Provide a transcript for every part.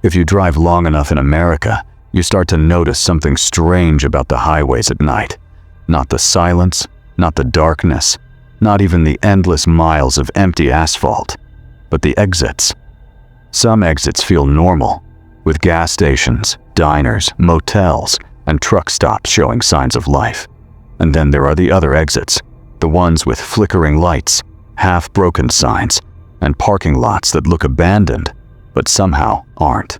If you drive long enough in America, you start to notice something strange about the highways at night. Not the silence, not the darkness, not even the endless miles of empty asphalt, but the exits. Some exits feel normal, with gas stations, diners, motels, and truck stops showing signs of life. And then there are the other exits, the ones with flickering lights, half-broken signs, and parking lots that look abandoned, but somehow aren't.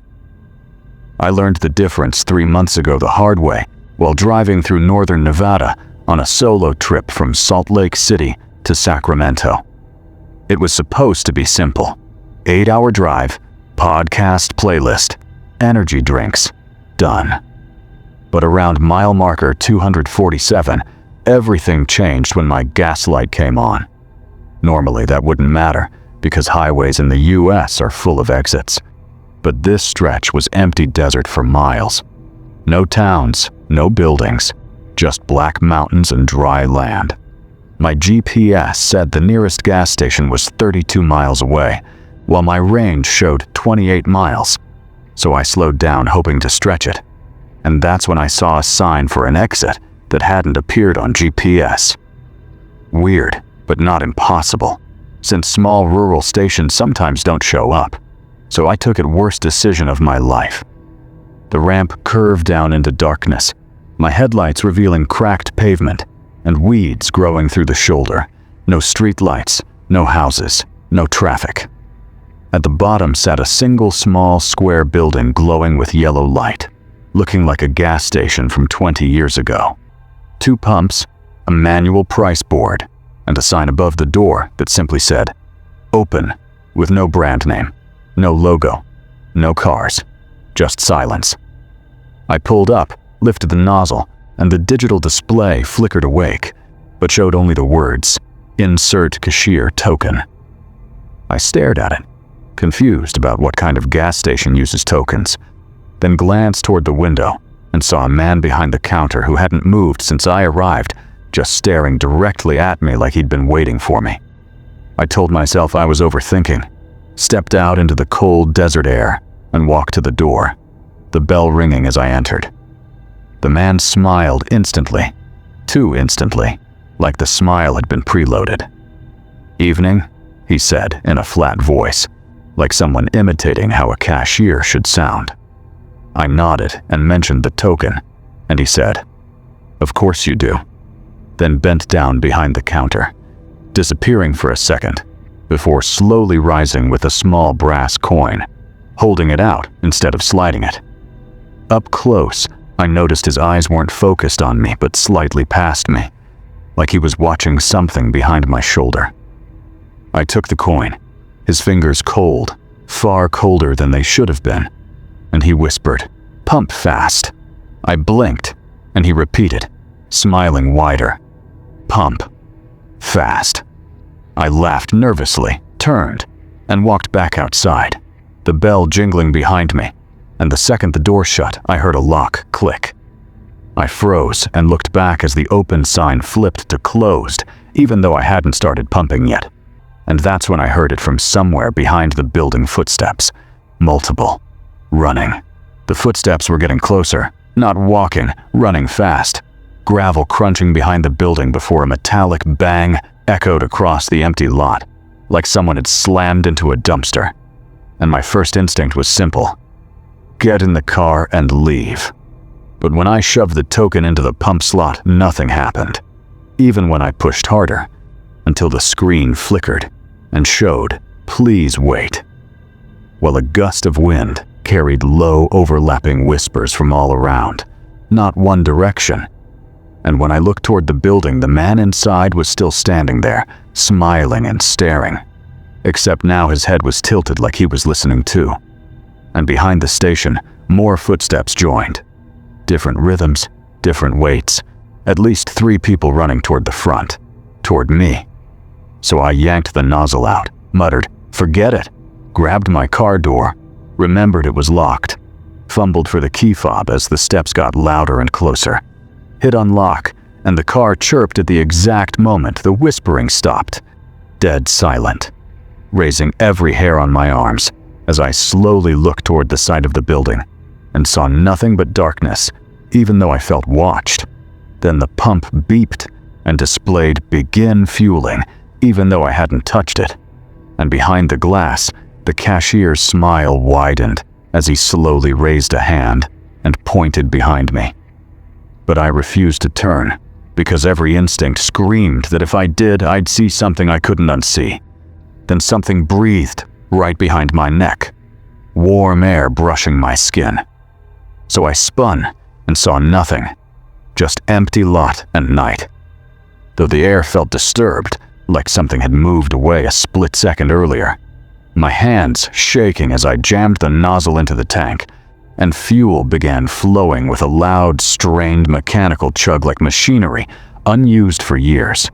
I learned the difference 3 months ago the hard way while driving through northern Nevada on a solo trip from Salt Lake City to Sacramento. It was supposed to be simple. 8-hour drive, podcast playlist, energy drinks, done. But around mile marker 247, everything changed when my gas light came on. Normally that wouldn't matter, because highways in the US are full of exits. But this stretch was empty desert for miles. No towns, no buildings, just black mountains and dry land. My GPS said the nearest gas station was 32 miles away, while my range showed 28 miles. So I slowed down, hoping to stretch it. And that's when I saw a sign for an exit that hadn't appeared on GPS. Weird, but not impossible, since small rural stations sometimes don't show up. So I took it worst decision of my life. The ramp curved down into darkness, my headlights revealing cracked pavement and weeds growing through the shoulder. No street lights, no houses, no traffic. At the bottom sat a single small square building glowing with yellow light, looking like a gas station from 20 years ago. 2 pumps, a manual price board, and a sign above the door that simply said, "Open," with no brand name, no logo, no cars, just silence. I pulled up, lifted the nozzle, and the digital display flickered awake, but showed only the words, "Insert cashier token." I stared at it, confused about what kind of gas station uses tokens, then glanced toward the window and saw a man behind the counter who hadn't moved since I arrived, just staring directly at me like he'd been waiting for me. I told myself I was overthinking, stepped out into the cold desert air, and walked to the door, the bell ringing as I entered. The man smiled instantly, too instantly, like the smile had been preloaded. "Evening," he said in a flat voice, like someone imitating how a cashier should sound. I nodded and mentioned the token, and he said, "Of course you do," then bent down behind the counter, disappearing for a second, before slowly rising with a small brass coin, holding it out instead of sliding it. Up close, I noticed his eyes weren't focused on me but slightly past me, like he was watching something behind my shoulder. I took the coin, his fingers cold, far colder than they should have been, and he whispered, "Pump fast." I blinked, and he repeated, smiling wider, "Pump fast." I laughed nervously, turned, and walked back outside, the bell jingling behind me, and the second the door shut, I heard a lock click. I froze and looked back as the open sign flipped to closed, even though I hadn't started pumping yet. And that's when I heard it from somewhere behind the building footsteps. Multiple. Running. The footsteps were getting closer, not walking, running fast. Gravel crunching behind the building before a metallic bang echoed across the empty lot, like someone had slammed into a dumpster. And my first instinct was simple. Get in the car and leave. But when I shoved the token into the pump slot, nothing happened, even when I pushed harder, until the screen flickered and showed, "Please wait," while a gust of wind carried low, overlapping whispers from all around, not one direction. And when I looked toward the building, the man inside was still standing there, smiling and staring, except now his head was tilted like he was listening too. And behind the station, more footsteps joined. Different rhythms, different weights, at least 3 people running toward the front, toward me. So I yanked the nozzle out, muttered, "Forget it," grabbed my car door, remembered it was locked, fumbled for the key fob as the steps got louder and closer, hit unlock, and the car chirped at the exact moment the whispering stopped. Dead silent, raising every hair on my arms as I slowly looked toward the side of the building and saw nothing but darkness, even though I felt watched. Then the pump beeped and displayed "Begin fueling," even though I hadn't touched it. And behind the glass, the cashier's smile widened as he slowly raised a hand and pointed behind me. But I refused to turn, because every instinct screamed that if I did, I'd see something I couldn't unsee. Then something breathed right behind my neck, warm air brushing my skin. So I spun and saw nothing, just empty lot and night. Though the air felt disturbed, like something had moved away a split second earlier. My hands shaking as I jammed the nozzle into the tank, and fuel began flowing with a loud, strained mechanical chug like machinery unused for years.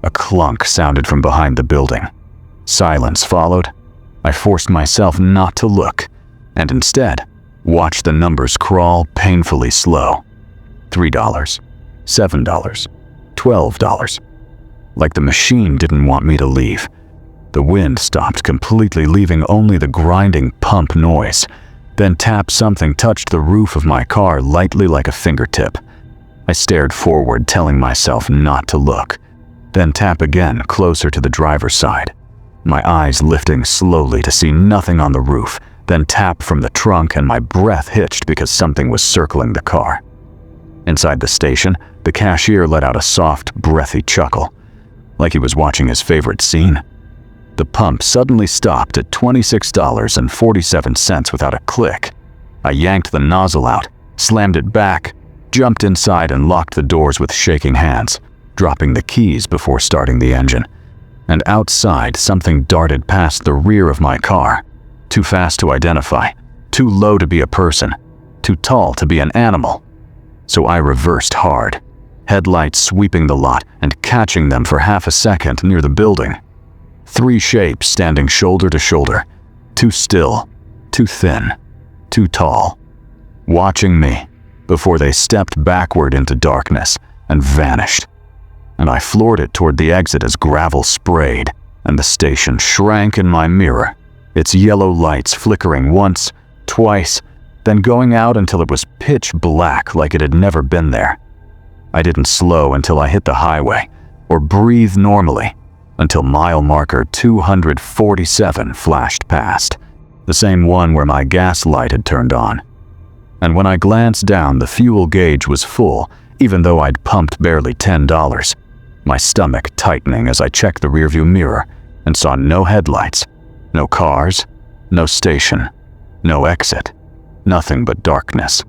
A clunk sounded from behind the building. Silence followed. I forced myself not to look, and instead watched the numbers crawl painfully slow. $3, $7, $12. Like the machine didn't want me to leave. The wind stopped completely, leaving only the grinding pump noise. Then tap something touched the roof of my car lightly like a fingertip. I stared forward, telling myself not to look. Then tap again, closer to the driver's side. My eyes lifting slowly to see nothing on the roof. Then tap from the trunk, and my breath hitched because something was circling the car. Inside the station, the cashier let out a soft, breathy chuckle, like he was watching his favorite scene. The pump suddenly stopped at $26.47 without a click. I yanked the nozzle out, slammed it back, jumped inside and locked the doors with shaking hands, dropping the keys before starting the engine. And outside, something darted past the rear of my car. Too fast to identify, too low to be a person, too tall to be an animal. So I reversed hard, headlights sweeping the lot and catching them for half a second near the building. 3 shapes standing shoulder to shoulder, too still, too thin, too tall, watching me before they stepped backward into darkness and vanished. And I floored it toward the exit as gravel sprayed and the station shrank in my mirror, its yellow lights flickering once, twice, then going out until it was pitch black like it had never been there. I didn't slow until I hit the highway, or breathe normally, until mile marker 247 flashed past, the same one where my gas light had turned on. And when I glanced down, the fuel gauge was full, even though I'd pumped barely $10, my stomach tightening as I checked the rearview mirror and saw no headlights, no cars, no station, no exit, nothing but darkness.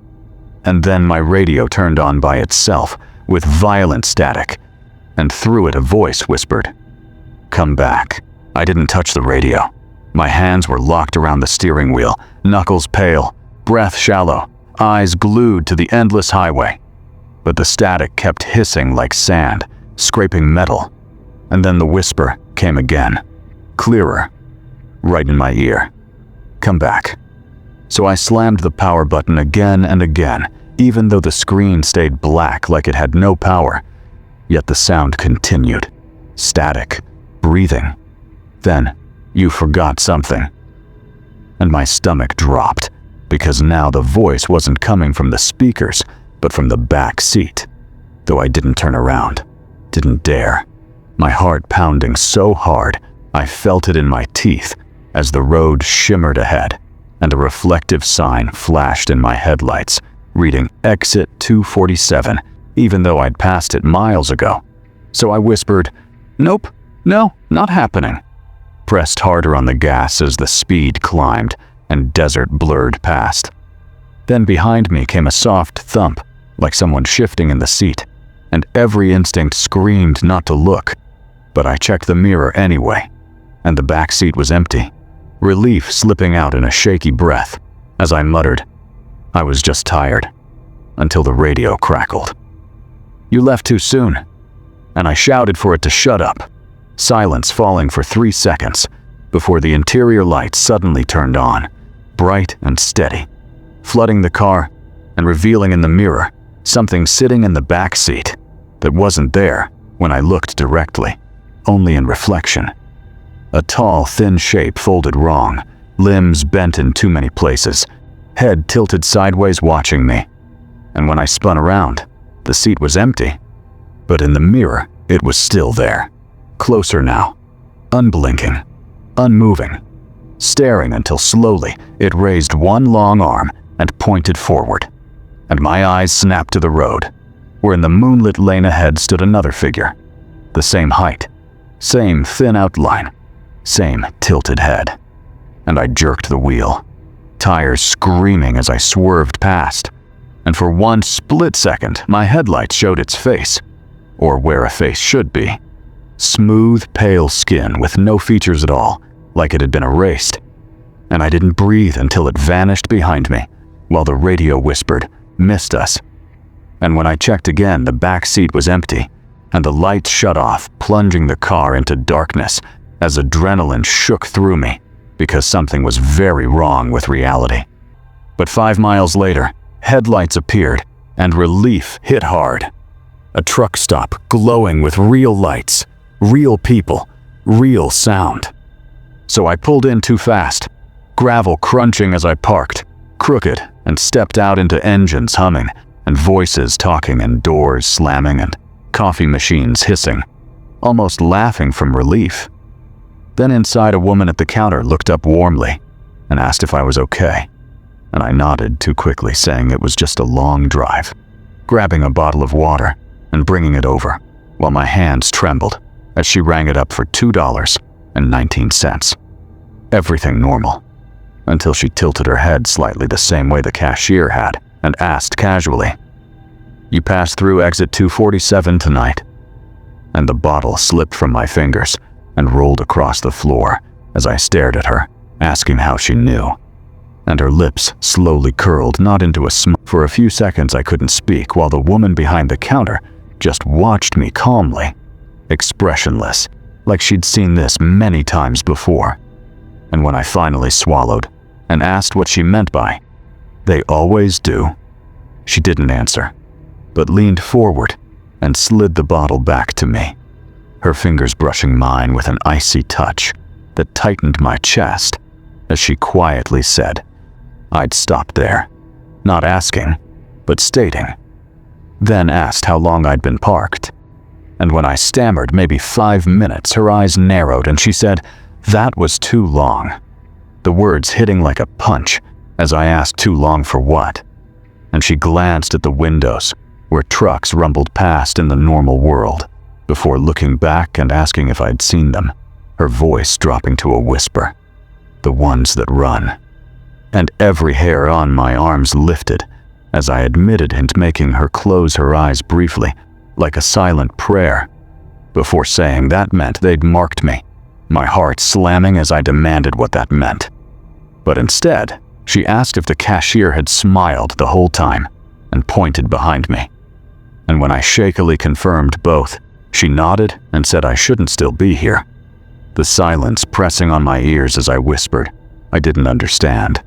And then my radio turned on by itself with violent static, and through it a voice whispered, "Come back." I didn't touch the radio. My hands were locked around the steering wheel, knuckles pale, breath shallow, eyes glued to the endless highway. But the static kept hissing like sand, scraping metal. And then the whisper came again, clearer, right in my ear. "Come back." So I slammed the power button again and again, even though the screen stayed black like it had no power. Yet the sound continued. Static. Breathing. Then, "You forgot something." And my stomach dropped, because now the voice wasn't coming from the speakers, but from the back seat. Though I didn't turn around. Didn't dare. My heart pounding so hard, I felt it in my teeth as the road shimmered ahead, and a reflective sign flashed in my headlights, reading exit 247, even though I'd passed it miles ago. So I whispered, "Nope. No, not happening." Pressed harder on the gas as the speed climbed and desert blurred past. Then behind me came a soft thump, like someone shifting in the seat, and every instinct screamed not to look. But I checked the mirror anyway, and the back seat was empty, relief slipping out in a shaky breath as I muttered, "I was just tired," until the radio crackled. "You left too soon," and I shouted for it to shut up. Silence falling for 3 seconds before the interior lights suddenly turned on, bright and steady, flooding the car and revealing in the mirror something sitting in the back seat that wasn't there when I looked directly, only in reflection. A tall, thin shape folded wrong, limbs bent in too many places, head tilted sideways watching me. And when I spun around, the seat was empty. But in the mirror, it was still there. Closer now. Unblinking. Unmoving. Staring until slowly it raised one long arm and pointed forward. And my eyes snapped to the road, where in the moonlit lane ahead stood another figure. The same height. Same thin outline. Same tilted head. And I jerked the wheel, tires screaming as I swerved past. And for one split second, my headlights showed its face, or where a face should be. Smooth, pale skin with no features at all, like it had been erased. And I didn't breathe until it vanished behind me, while the radio whispered, "Missed us." And when I checked again, the back seat was empty, and the lights shut off, plunging the car into darkness as adrenaline shook through me, because something was very wrong with reality. But 5 miles later, headlights appeared, and relief hit hard. A truck stop glowing with real lights, real people, real sound. So I pulled in too fast, gravel crunching as I parked, crooked, and stepped out into engines humming, and voices talking and doors slamming and coffee machines hissing, almost laughing from relief. Then inside, a woman at the counter looked up warmly and asked if I was okay, and I nodded too quickly, saying it was just a long drive, grabbing a bottle of water and bringing it over, while my hands trembled as she rang it up for $2.19. Everything normal, until she tilted her head slightly the same way the cashier had and asked casually, "You passed through exit 247 tonight?" And the bottle slipped from my fingers and rolled across the floor as I stared at her, asking how she knew. And her lips slowly curled, not into a smile. For a few seconds I couldn't speak, while the woman behind the counter just watched me calmly, expressionless, like she'd seen this many times before. And when I finally swallowed and asked what she meant by, "They always do," she didn't answer, but leaned forward and slid the bottle back to me, her fingers brushing mine with an icy touch that tightened my chest as she quietly said, I'd stopped there, not asking, but stating. Then asked how long I'd been parked. And when I stammered maybe 5 minutes, her eyes narrowed and she said, "That was too long." The words hitting like a punch as I asked too long for what. And she glanced at the windows where trucks rumbled past in the normal world, before looking back and asking if I'd seen them, her voice dropping to a whisper. "The ones that run." And every hair on my arms lifted as I admitted and making her close her eyes briefly, like a silent prayer, before saying that meant they'd marked me, my heart slamming as I demanded what that meant. But instead, she asked if the cashier had smiled the whole time and pointed behind me. And when I shakily confirmed both, she nodded and said I shouldn't still be here. The silence pressing on my ears as I whispered, I didn't understand.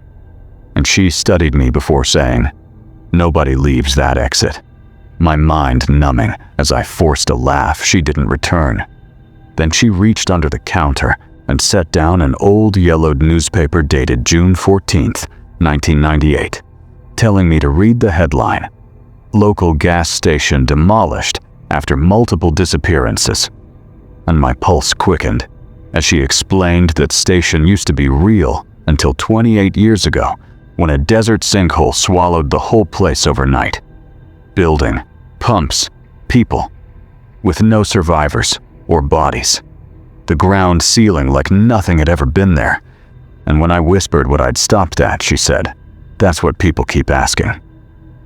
And she studied me before saying, "Nobody leaves that exit." My mind numbing as I forced a laugh she didn't return. Then she reached under the counter and set down an old yellowed newspaper dated June 14th, 1998, telling me to read the headline, "Local gas station demolished after multiple disappearances." And my pulse quickened as she explained that station used to be real until 28 years ago, when a desert sinkhole swallowed the whole place overnight. Building, pumps, people, with no survivors or bodies. The ground sealing like nothing had ever been there. And when I whispered what I'd stopped at, she said, "That's what people keep asking.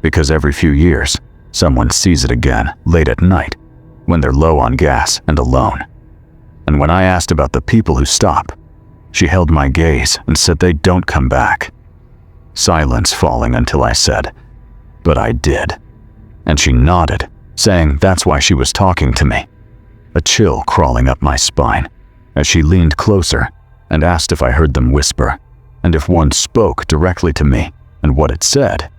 Because every few years, someone sees it again late at night, when they're low on gas and alone." And when I asked about the people who stop, she held my gaze and said they don't come back. Silence falling until I said, "But I did." And she nodded, saying that's why she was talking to me. A chill crawling up my spine as she leaned closer and asked if I heard them whisper, and if one spoke directly to me and what it said.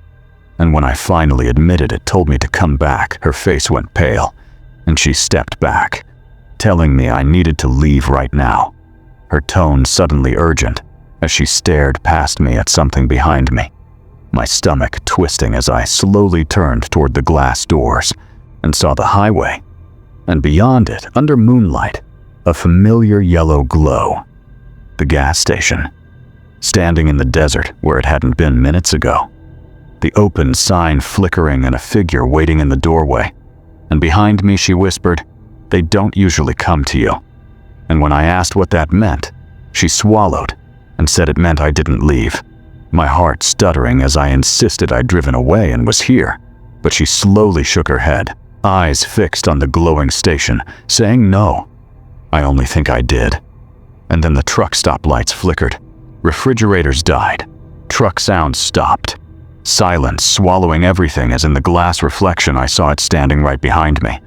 And when I finally admitted it told me to come back, her face went pale, and she stepped back, telling me I needed to leave right now, her tone suddenly urgent as she stared past me at something behind me, my stomach twisting as I slowly turned toward the glass doors and saw the highway, and beyond it, under moonlight, a familiar yellow glow. The gas station, standing in the desert where it hadn't been minutes ago. The open sign flickering and a figure waiting in the doorway. And behind me she whispered, "They don't usually come to you." And when I asked what that meant, she swallowed and said it meant I didn't leave. My heart stuttering as I insisted I'd driven away and was here. But she slowly shook her head, eyes fixed on the glowing station, saying no. I only think I did. And then the truck stop lights flickered. Refrigerators died. Truck sounds stopped. Silence swallowing everything as in the glass reflection I saw it standing right behind me.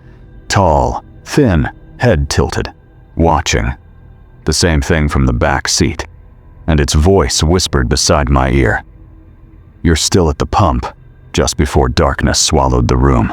Tall, thin, head tilted, watching. The same thing from the back seat. And its voice whispered beside my ear, "You're still at the pump," just before darkness swallowed the room.